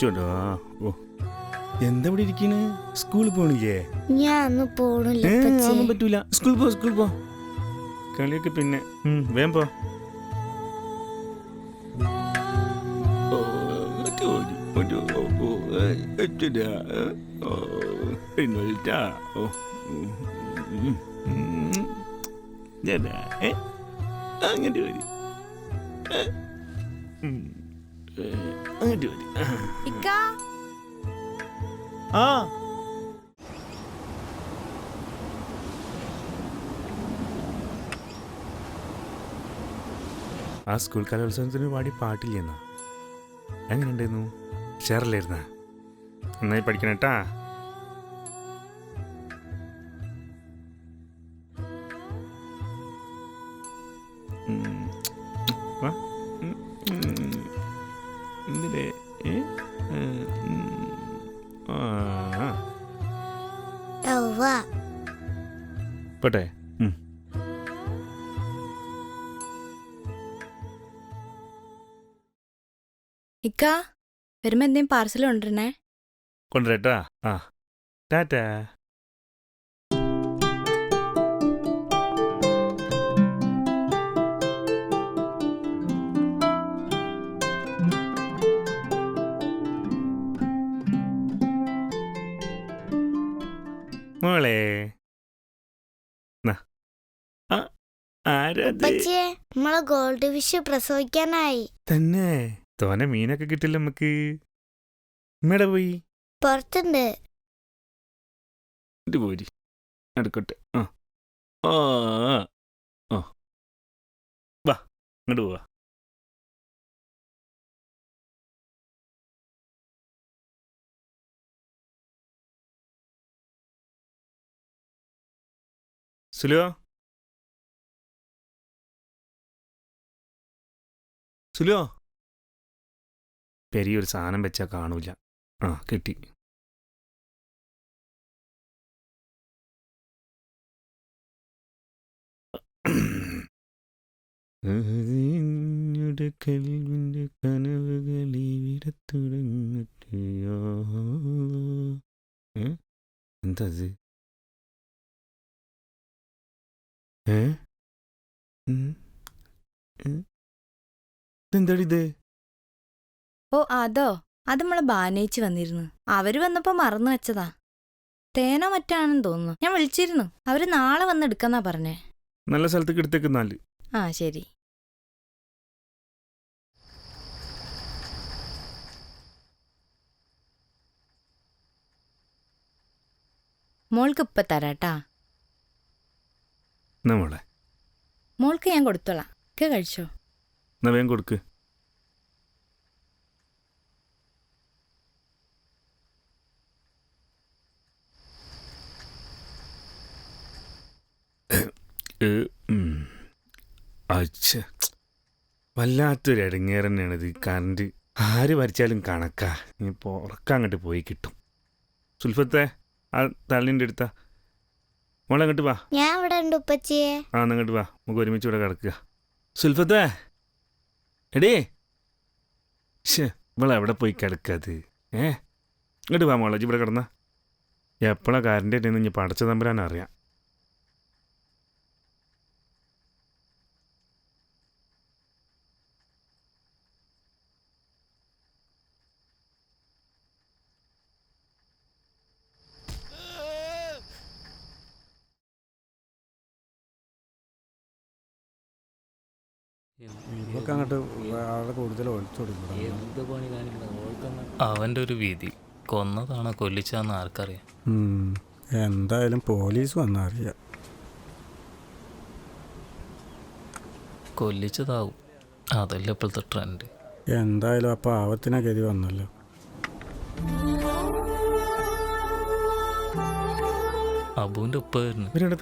ചോടാ. ഓ എന്താ ഇവിടെ ഇരിക്കണ്? സ്കൂളിൽ പോണില്ലേ? ഞാൻ പോണില്ല. ഒന്നും പറ്റൂല. സ്കൂൾ പോ. കളിയൊക്കെ പിന്നെ വേഗം പോ. അങ്ങോട്ട് വരി. അങ്ങോട്ട് വരി. ആ ആ സ്കൂൾ കലോത്സവത്തിന് പാടി പാട്ടില്ലെന്നാ? എങ്ങനെ ഉണ്ടായിരുന്നു? ഷെയറല്ലായിരുന്ന? നന്നായി പഠിക്കണേട്ടാ. എന്തില്ലേ പോട്ടെ. ഇക്ക വരുമ്പോ എന്തേലും പാർസൽ കൊണ്ടുവരണേ. കൊണ്ടുവരട്ടാ. ആ ടാറ്റാ. മോളെ നമ്മളെ ഗോൾഡ് ഫിഷ് പ്രസവിക്കാനായി. തന്നെ തോനെ മീനൊക്കെ കിട്ടില്ല നമുക്ക്. മേട പോയി പുറത്തുണ്ട്. പോരി എടുക്കട്ടെ. വാ ഇങ്ങോട്ട് പോവാ. സുലോ പെരിയൊരു സാധനം വെച്ചാ കാണൂല. ആ കിട്ടി. കൽവിന്റെ കനവുകളിവിടെ തുടങ്ങട്ടെയോ. എന്താ എന്താടിത്? ഓ അതോ, അത് നമ്മളെ ബാനേച്ചി വന്നിരുന്നു. അവര് വന്നപ്പോ മറന്നു വെച്ചതാ. തേനോ മറ്റാണെന്ന് തോന്നുന്നു. ഞാൻ വിളിച്ചിരുന്നു. അവര് നാളെ വന്ന് എടുക്കാന്നാ പറഞ്ഞേ. നല്ല സ്ഥലത്തേക്ക് എടുത്തേക്കുന്നാല്. ആ ശരി. മോൾക്ക് ഇപ്പൊ തരാട്ടാ. മോളെ മോൾക്ക് ഞാൻ കൊടുത്തോളാം. ഒക്കെ കഴിച്ചോ? വേഗം കൊടുക്ക്. വല്ലാത്തൊരു ഇടങ്ങേറ് തന്നെയാണിത്. കറണ്ട് ആര് വരച്ചാലും കണക്കാ. ഇപ്പോൾ ഉറക്കം അങ്ങോട്ട് പോയി കിട്ടും. സുൽഫത്തെ ആ തള്ളിൻ്റെ അടുത്താ. മോളെ അങ്ങോട്ട് വാ. ഞാൻ ഇവിടെ ഉണ്ട് ഉപ്പച്ചിയെ. ആ അങ്ങോട്ട് വാ, നമുക്ക് ഒരുമിച്ച് ഇവിടെ കിടക്കുക. സുൽഫത്തെ എടേ ഇവളെവിടെ പോയി കിടക്കാത്? ഇങ്ങോട്ട് വാ മോളെ, ഇവിടെ കിടന്ന എപ്പോഴാണ് കാരൻ്റെ ഇട്ടേന്ന് ഇനി പടച്ച തമ്പരാൻ അറിയാം. അവന്റെ ഒരു വിധി. കൊന്നതാണോ കൊല്ലിച്ചാന്ന് ആർക്കറിയാം. എന്തായാലും പോലീസ് വന്നറിയാം. കൊല്ലിച്ചതാവും. അതല്ല ഇപ്പോഴത്തെ ട്രെൻഡ്. എന്തായാലും ആ പാവത്തിനെ ഗതി വന്നല്ലോ. അബുവിന്റെ ഉപ്പ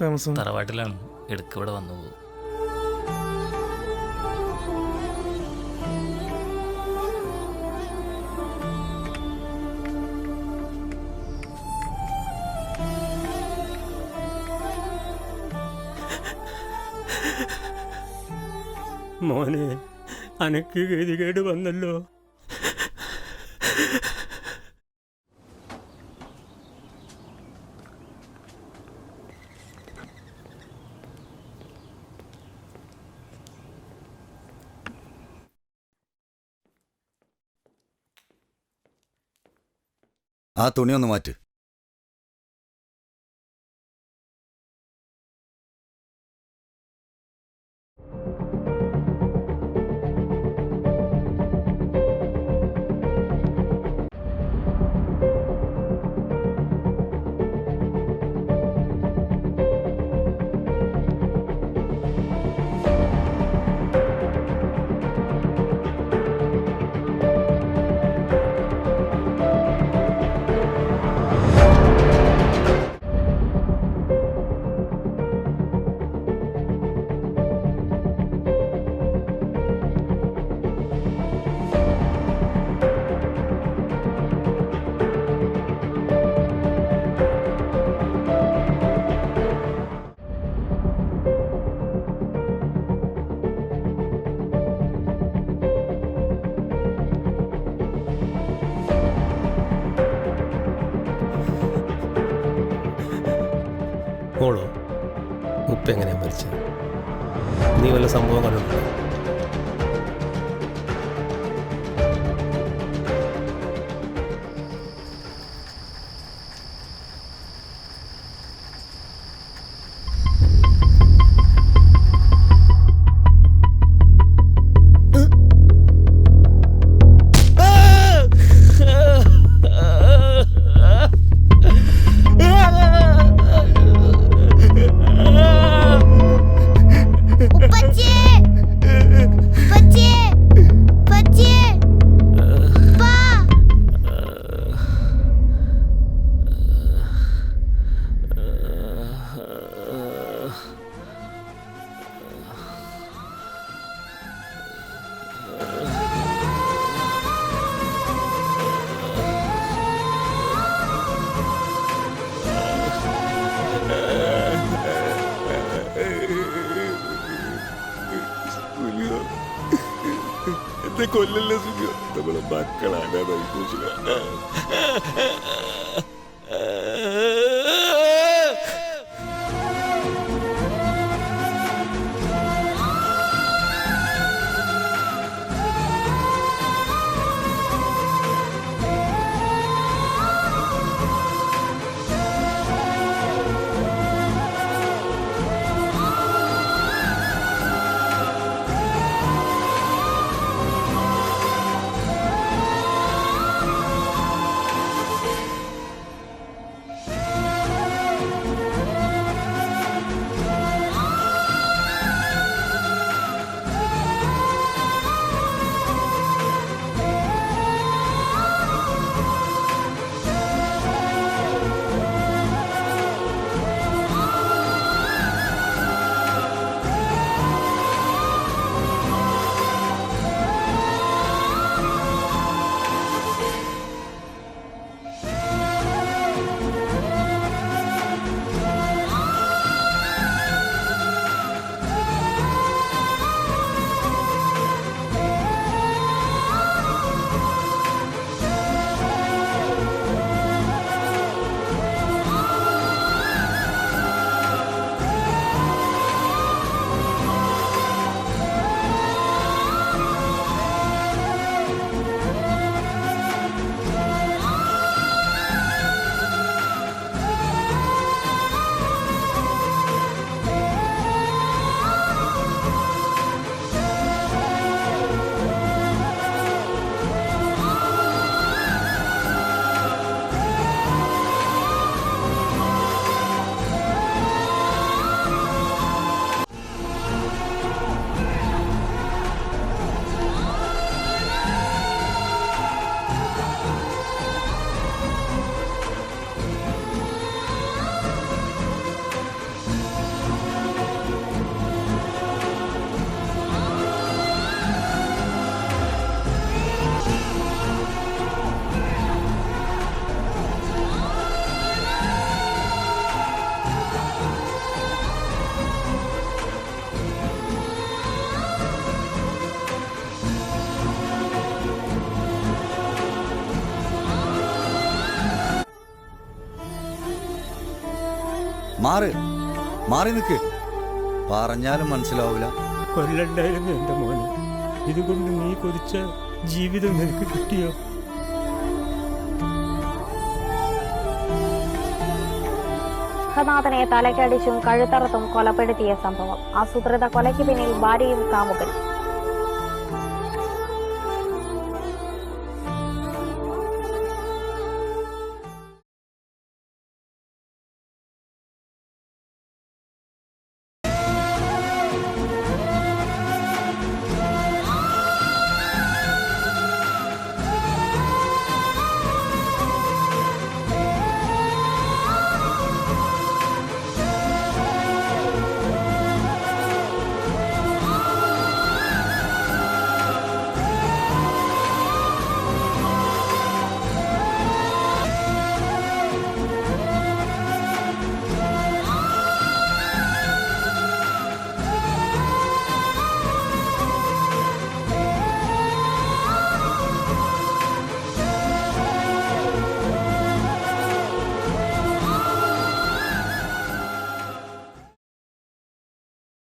താമസം തറവാട്ടിലാണ്. ഇടയ്ക്ക് ഇവിടെ വന്നു പോകും. മോനെ, അനക്ക് ഗതികേട് വന്നല്ലോ. ആ തുണി ഒന്ന് മാറ്റ്. മോളോ ഉപ്പ എങ്ങനെയാ മരിച്ചത്? നീ വല്ല സംഭവം കണ്ടിട്ടുണ്ടോ? ഉപ്പച്ചിയെ, ഉപ്പച്ചിയെ, ഉപ്പച്ചിയെ, ഉപ്പാ. എന്നെ കൊല്ലല്ലേ സുഖ, നമ്മളെ മക്കളാണ്. മാറ്, മാറി നിൽക്ക്. പറഞ്ഞാലും മനസ്സിലാവൂല. കൊല്ലണ്ടായിരുന്നു എൻ്റെ മോനെ. ഇതുകൊണ്ട് നീ കൊതിച്ച ജീവിതം നിനക്ക് കിട്ടിയോ? ഗൃഹനാഥനെ തലക്കടിച്ചും കഴുത്തറത്തും കൊലപ്പെടുത്തിയ സംഭവം. ആസൂത്രിത കൊലയ്ക്ക് പിന്നിൽ ഭാര്യയും കാമുകനും.